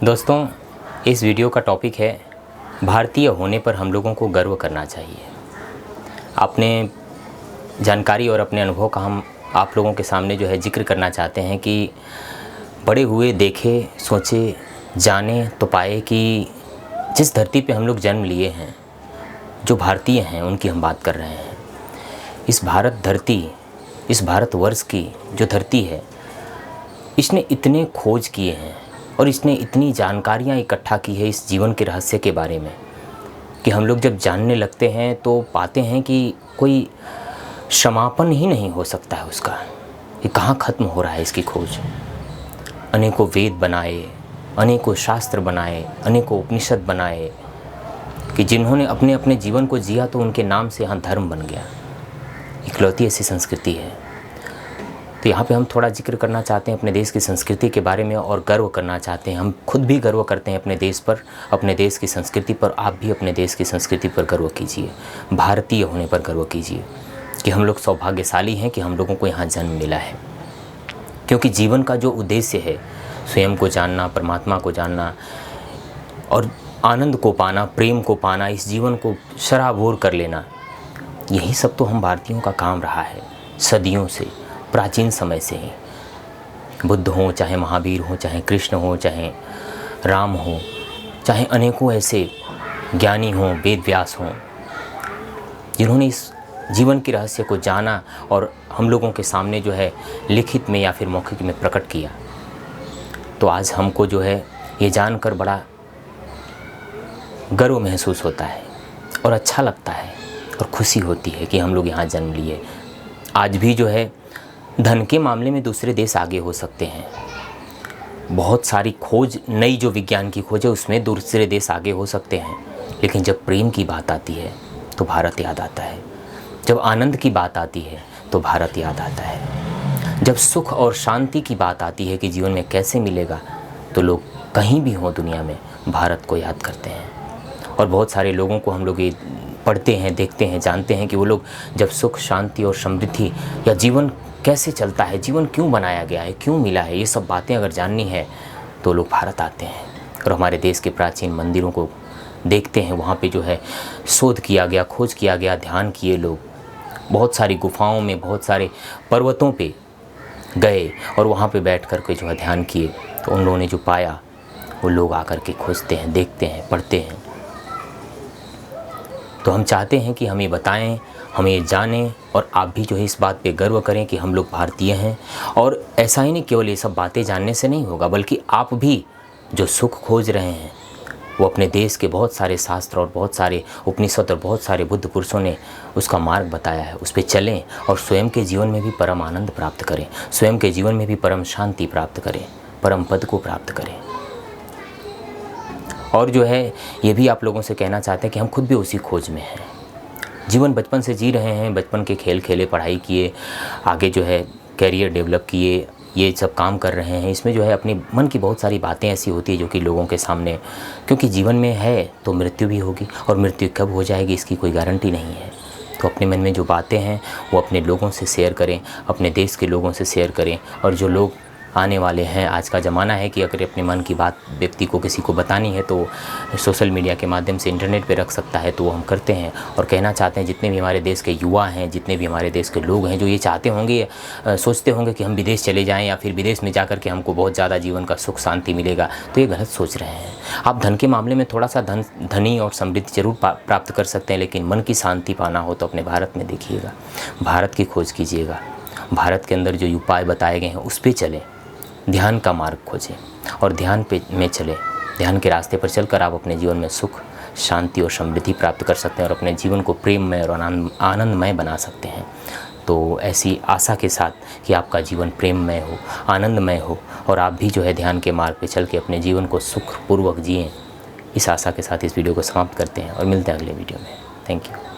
दोस्तों, इस वीडियो का टॉपिक है भारतीय होने पर हम लोगों को गर्व करना चाहिए। अपने जानकारी और अपने अनुभव का हम आप लोगों के सामने जो है जिक्र करना चाहते हैं कि बड़े हुए देखे, सोचे, जाने तो पाए कि जिस धरती पे हम लोग जन्म लिए हैं, जो भारतीय हैं उनकी हम बात कर रहे हैं। इस भारत धरती, इस भारतवर्ष की जो धरती है, इसने इतने खोज किए हैं और इसने इतनी जानकारियाँ इकट्ठा की है इस जीवन के रहस्य के बारे में कि हम लोग जब जानने लगते हैं तो पाते हैं कि कोई समापन ही नहीं हो सकता है उसका, कि कहाँ ख़त्म हो रहा है इसकी खोज। अनेकों वेद बनाए, अनेकों शास्त्र बनाए, अनेकों उपनिषद बनाए कि जिन्होंने अपने अपने जीवन को जिया तो उनके नाम से यहाँ धर्म बन गया। इकलौती ऐसी संस्कृति है। तो यहाँ पे हम थोड़ा जिक्र करना चाहते हैं अपने देश की संस्कृति के बारे में और गर्व करना चाहते हैं। हम खुद भी गर्व करते हैं अपने देश पर, अपने देश की संस्कृति पर। आप भी अपने देश की संस्कृति पर गर्व कीजिए, भारतीय होने पर गर्व कीजिए कि हम लोग सौभाग्यशाली हैं कि हम लोगों को यहाँ जन्म मिला है। क्योंकि जीवन का जो उद्देश्य है, स्वयं को जानना, परमात्मा को जानना और आनंद को पाना, प्रेम को पाना, इस जीवन को सराबोर कर लेना, यही सब तो हम भारतीयों का काम रहा है सदियों से, प्राचीन समय से ही। बुद्ध हों, चाहे महावीर हों, चाहे कृष्ण हों, चाहे राम हों, चाहे अनेकों ऐसे ज्ञानी हों, वेद व्यास हों, जिन्होंने इस जीवन के रहस्य को जाना और हम लोगों के सामने जो है लिखित में या फिर मौखिक में प्रकट किया। तो आज हमको जो है ये जानकर बड़ा गर्व महसूस होता है और अच्छा लगता है और खुशी होती है कि हम लोग यहाँ जन्म लिए। आज भी जो है धन के मामले में दूसरे देश आगे हो सकते हैं, बहुत सारी खोज, नई जो विज्ञान की खोज है उसमें दूसरे देश आगे हो सकते हैं, लेकिन जब प्रेम की बात आती है तो भारत याद आता है। जब आनंद की बात आती है तो भारत याद आता है। जब सुख और शांति की बात आती है कि जीवन में कैसे मिलेगा, तो लोग कहीं भी हों दुनिया में भारत को याद करते हैं। और बहुत सारे लोगों को हम लोग ये पढ़ते हैं, देखते हैं, जानते हैं कि वो लोग जब सुख, शांति और समृद्धि या जीवन कैसे चलता है, जीवन क्यों बनाया गया है, क्यों मिला है, ये सब बातें अगर जाननी है तो लोग भारत आते हैं और हमारे देश के प्राचीन मंदिरों को देखते हैं। वहाँ पे जो है शोध किया गया, खोज किया गया, ध्यान किए लोग। बहुत सारी गुफाओं में, बहुत सारे पर्वतों पे गए और वहाँ पे बैठ कर के जो है ध्यान किए, तो उन लोगों ने जो पाया वो लोग आकर के खोजते हैं, देखते हैं, पढ़ते हैं। तो हम चाहते हैं कि हमें बताएं, हमें जानें और आप भी जो है इस बात पे गर्व करें कि हम लोग भारतीय हैं। और ऐसा ही नहीं केवल ये सब बातें जानने से नहीं होगा, बल्कि आप भी जो सुख खोज रहे हैं वो अपने देश के बहुत सारे शास्त्र और बहुत सारे उपनिषद और बहुत सारे बुद्ध पुरुषों ने उसका मार्ग बताया है, उस पर चलें और स्वयं के जीवन में भी परम आनंद प्राप्त करें, स्वयं के जीवन में भी परम शांति प्राप्त करें, परम पद को प्राप्त करें। और जो है ये भी आप लोगों से कहना चाहते हैं कि हम खुद भी उसी खोज में हैं। जीवन बचपन से जी रहे हैं, बचपन के खेल खेले, पढ़ाई किए, आगे जो है कैरियर डेवलप किए, ये सब काम कर रहे हैं। इसमें जो है अपने मन की बहुत सारी बातें ऐसी होती है जो कि लोगों के सामने, क्योंकि जीवन में है तो मृत्यु भी होगी और मृत्यु कब हो जाएगी इसकी कोई गारंटी नहीं है। तो अपने मन में जो बातें हैं वो अपने लोगों से शेयर करें, अपने देश के लोगों से शेयर करें। और जो लोग आने वाले हैं, आज का ज़माना है कि अगर अपने मन की बात व्यक्ति को किसी को बतानी है तो सोशल मीडिया के माध्यम से इंटरनेट पे रख सकता है, तो वो हम करते हैं। और कहना चाहते हैं जितने भी हमारे देश के युवा हैं, जितने भी हमारे देश के लोग हैं जो ये चाहते होंगे, सोचते होंगे कि हम विदेश चले जाएं या फिर विदेश में जाकर के हमको बहुत ज़्यादा जीवन का सुख शांति मिलेगा, तो ये गलत सोच रहे हैं। आप धन के मामले में थोड़ा सा धनी और समृद्धि जरूर प्राप्त कर सकते हैं, लेकिन मन की शांति पाना हो तो अपने भारत में देखिएगा, भारत की खोज कीजिएगा। भारत के अंदर जो उपाय बताए गए हैं उस पर चलें, ध्यान का मार्ग खोजें और ध्यान पे में चलें। ध्यान के रास्ते पर चलकर आप अपने जीवन में सुख, शांति और समृद्धि प्राप्त कर सकते हैं और अपने जीवन को प्रेममय और आनंदमय बना सकते हैं। तो ऐसी आशा के साथ कि आपका जीवन प्रेममय हो, आनंदमय हो और आप भी जो है ध्यान के मार्ग पे चल के अपने जीवन को सुखपूर्वक जिएं, इस आशा के साथ इस वीडियो को समाप्त करते हैं और मिलते हैं अगले वीडियो में। Thank you.